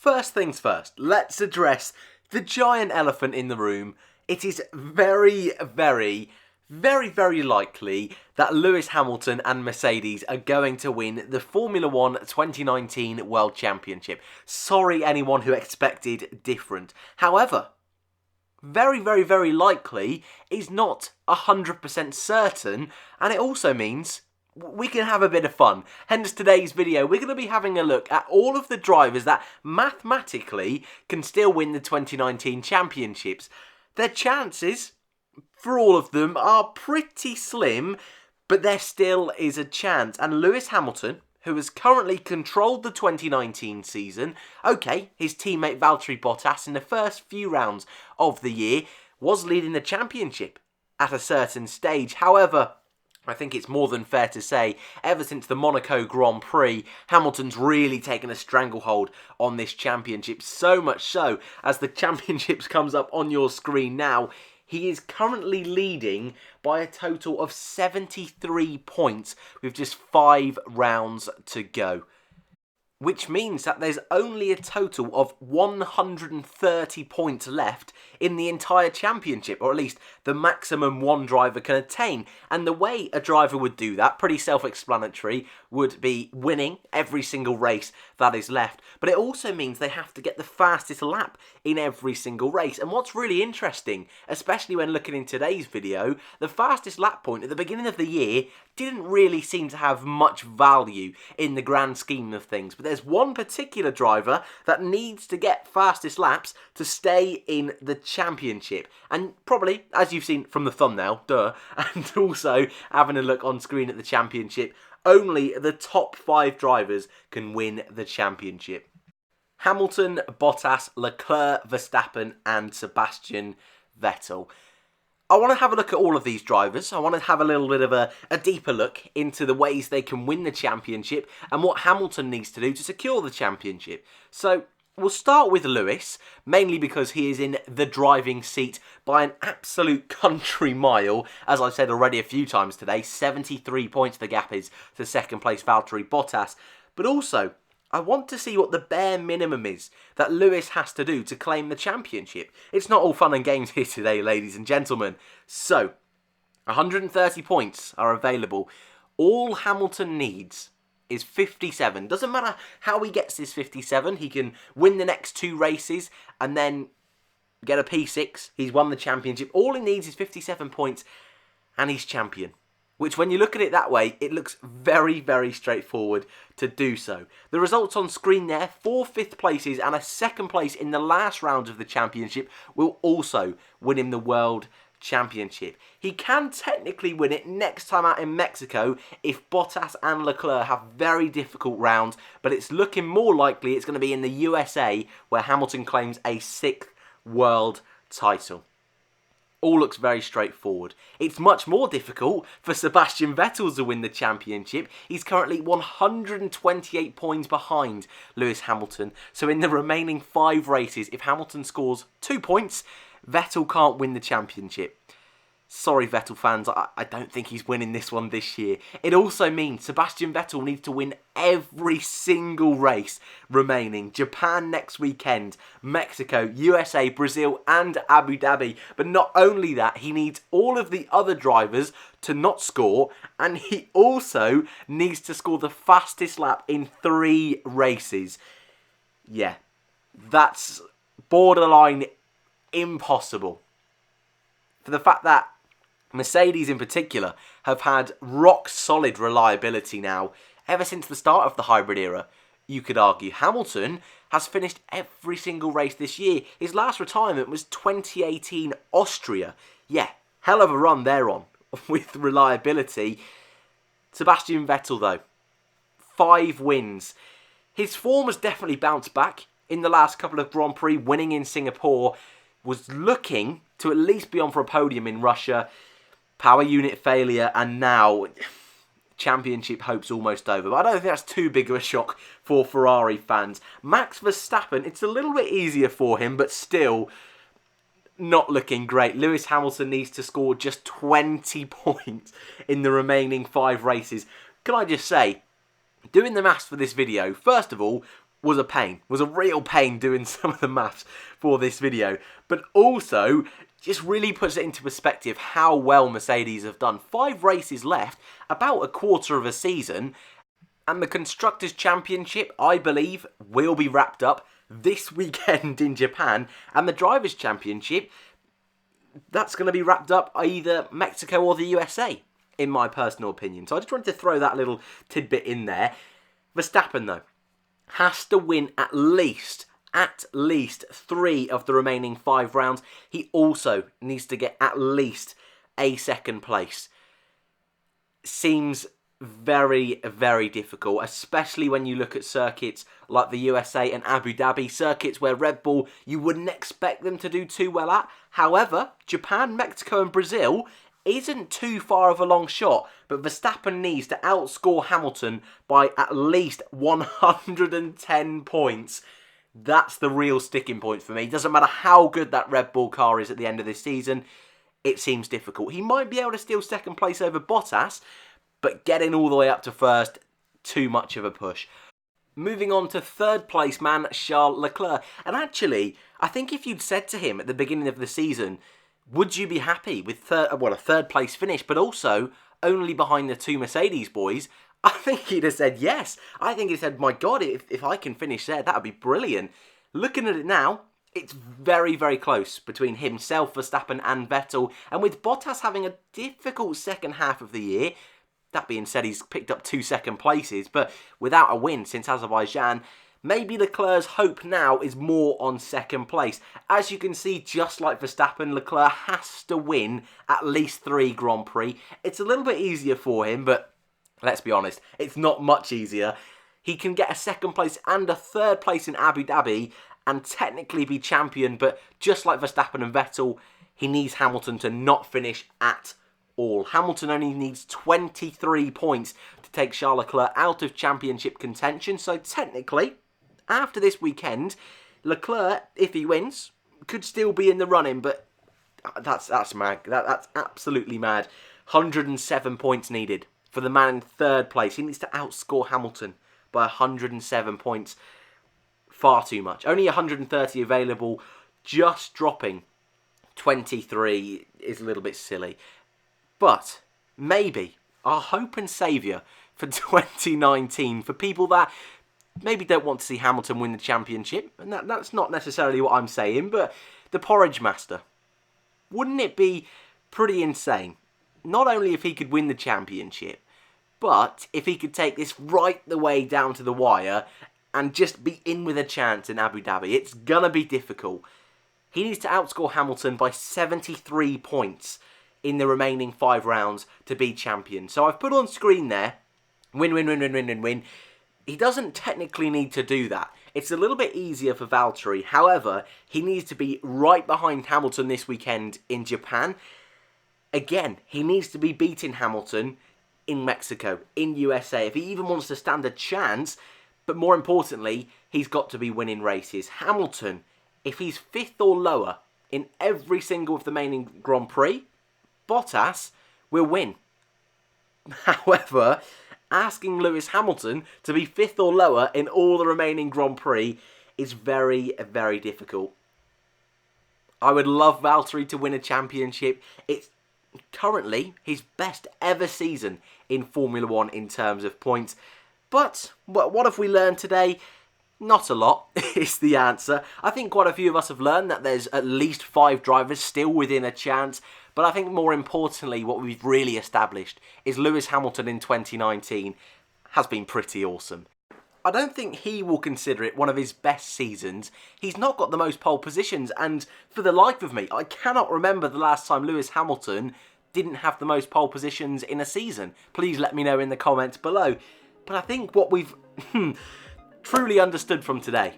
First things first, let's address the giant elephant in the room. It is very likely that Lewis Hamilton and Mercedes are going to win the Formula 1 2019 World Championship. Sorry anyone who expected different. However, very likely is not 100% certain, and it also means we can have a bit of fun. Hence today's video, we're going to be having a look at all of the drivers that mathematically can still win the 2019 championships. Their chances for all of them are pretty slim, but there still is a chance. And Lewis Hamilton, who has currently controlled the 2019 season, okay, his teammate Valtteri Bottas in the first few rounds of the year was leading the championship at a certain stage. However, I think it's more than fair to say, ever since the Monaco Grand Prix, Hamilton's really taken a stranglehold on this championship. So much so, as the championships comes up on your screen now, he is currently leading by a total of 73 points with just 5 rounds to go. Which means that there's only a total of 130 points left in the entire championship, or at least the maximum one driver can attain. And the way a driver would do that, pretty self-explanatory, would be winning every single race that is left. But it also means they have to get the fastest lap in every single race. And what's really interesting, especially when looking in today's video, the fastest lap point at the beginning of the year didn't really seem to have much value in the grand scheme of things. But there's one particular driver that needs to get fastest laps to stay in the championship. And probably, as you've seen from the thumbnail, and also having a look on screen at the championship, only the top 5 drivers can win the championship. Hamilton, Bottas, Leclerc, Verstappen and Sebastian Vettel. I want to have a look at all of these drivers. I want to have a little bit of a deeper look into the ways they can win the championship and what Hamilton needs to do to secure the championship. So we'll start with Lewis, mainly because he is in the driving seat by an absolute country mile. As I've said already a few times today, 73 points the gap is to second place Valtteri Bottas. But also, I want to see what the bare minimum is that Lewis has to do to claim the championship. It's not all fun and games here today, ladies and gentlemen. So, 130 points are available. All Hamilton needs is 57. Doesn't matter how he gets this 57. He can win the next 2 races and then get a P6. He's won the championship. All he needs is 57 points and he's champion. Which, when you look at it that way, it looks very straightforward to do so. The results on screen there, 4 5th places and a 2nd place in the last round of the championship will also win him the World Championship. He can technically win it next time out in Mexico if Bottas and Leclerc have very difficult rounds, but it's looking more likely it's going to be in the USA where Hamilton claims a 6th world title. All looks very straightforward. It's much more difficult for Sebastian Vettel to win the championship. He's currently 128 points behind Lewis Hamilton. So in the remaining 5 races, if Hamilton scores 2 points, Vettel can't win the championship. Sorry, Vettel fans, I don't think he's winning this one this year. It also means Sebastian Vettel needs to win every single race remaining. Japan next weekend, Mexico, USA, Brazil and Abu Dhabi. But not only that, he needs all of the other drivers to not score, and he also needs to score the fastest lap in 3 races. Yeah, that's borderline impossible. For the fact that Mercedes in particular have had rock solid reliability now ever since the start of the hybrid era, you could argue. Hamilton has finished every single race this year. His last retirement was 2018 Austria. Yeah, hell of a run they're on with reliability. Sebastian Vettel though, 5 wins. His form has definitely bounced back in the last couple of Grand Prix, winning in Singapore, was looking to at least be on for a podium in Russia. Power unit failure, and now championship hopes almost over. But I don't think that's too big of a shock for Ferrari fans. Max Verstappen, it's a little bit easier for him, but still not looking great. Lewis Hamilton needs to score just 20 points in the remaining 5 races. Can I just say, doing the maths for this video, first of all, was a pain, was a real pain doing some of the maths for this video, but also just really puts it into perspective how well Mercedes have done. 5 races left, about a quarter of a season, and the Constructors' Championship, I believe, will be wrapped up this weekend in Japan, and the Drivers' Championship, that's going to be wrapped up either Mexico or the USA, in my personal opinion. So I just wanted to throw that little tidbit in there. Verstappen, though, has to win at least 3 of the remaining 5 rounds. He also needs to get at least a second place. Seems very, very difficult, especially when you look at circuits like the USA and Abu Dhabi, circuits where Red Bull, you wouldn't expect them to do too well at. However, Japan, Mexico and Brazil isn't too far of a long shot, but Verstappen needs to outscore Hamilton by at least 110 points. That's the real sticking point for me. Doesn't matter how good that Red Bull car is at the end of this season, it seems difficult. He might be able to steal second place over Bottas, but getting all the way up to first, too much of a push. Moving on to third place man, Charles Leclerc. And actually, I think if you'd said to him at the beginning of the season, would you be happy with a third place finish, but also only behind the 2 Mercedes boys, I think he'd have said yes. I think he'd have said, my God, if I can finish there, that would be brilliant. Looking at it now, it's very, very close between himself, Verstappen and Vettel. And with Bottas having a difficult second half of the year, that being said, he's picked up 2 second places, but without a win since Azerbaijan, maybe Leclerc's hope now is more on second place. As you can see, just like Verstappen, Leclerc has to win at least 3 Grand Prix. It's a little bit easier for him, but let's be honest, it's not much easier. He can get a second place and a third place in Abu Dhabi and technically be champion, but just like Verstappen and Vettel, he needs Hamilton to not finish at all. Hamilton only needs 23 points to take Charles Leclerc out of championship contention, so technically, after this weekend, Leclerc, if he wins, could still be in the running, but that's mad. That's absolutely mad. 107 points needed for the man in third place. He needs to outscore Hamilton by 107 points. Far too much. Only 130 available. Just dropping 23 is a little bit silly. But maybe our hope and saviour for 2019, for people that maybe don't want to see Hamilton win the championship, and that's not necessarily what I'm saying, but the Porridge Master. Wouldn't it be pretty insane? Not only if he could win the championship, but if he could take this right the way down to the wire and just be in with a chance in Abu Dhabi. It's going to be difficult. He needs to outscore Hamilton by 73 points in the remaining 5 rounds to be champion. So I've put on screen there, win, win, win, win, win, win, win. He doesn't technically need to do that. It's a little bit easier for Valtteri. However, he needs to be right behind Hamilton this weekend in Japan. Again, he needs to be beating Hamilton in Mexico, in USA, if he even wants to stand a chance. But more importantly, he's got to be winning races. Hamilton, if he's 5th or lower in every single of the remaining Grand Prix, Bottas will win. However, asking Lewis Hamilton to be 5th or lower in all the remaining Grand Prix is very, very difficult. I would love Valtteri to win a championship. It's currently his best ever season in Formula 1 in terms of points. But what have we learned today? Not a lot is the answer. I think quite a few of us have learned that there's at least 5 drivers still within a chance. But I think more importantly, what we've really established is Lewis Hamilton in 2019 has been pretty awesome. I don't think he will consider it one of his best seasons. He's not got the most pole positions, and for the life of me, I cannot remember the last time Lewis Hamilton didn't have the most pole positions in a season. Please let me know in the comments below. But I think what we've truly understood from today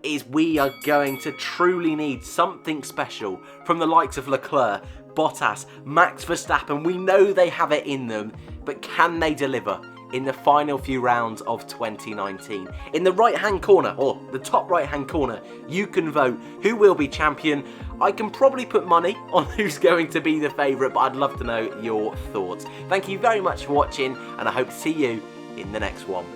is we are going to truly need something special from the likes of Leclerc, Bottas, Max Verstappen. We know they have it in them, but can they deliver in the final few rounds of 2019? In the right-hand corner, or the top right-hand corner, you can vote who will be champion. I can probably put money on who's going to be the favourite, but I'd love to know your thoughts. Thank you very much for watching, and I hope to see you in the next one.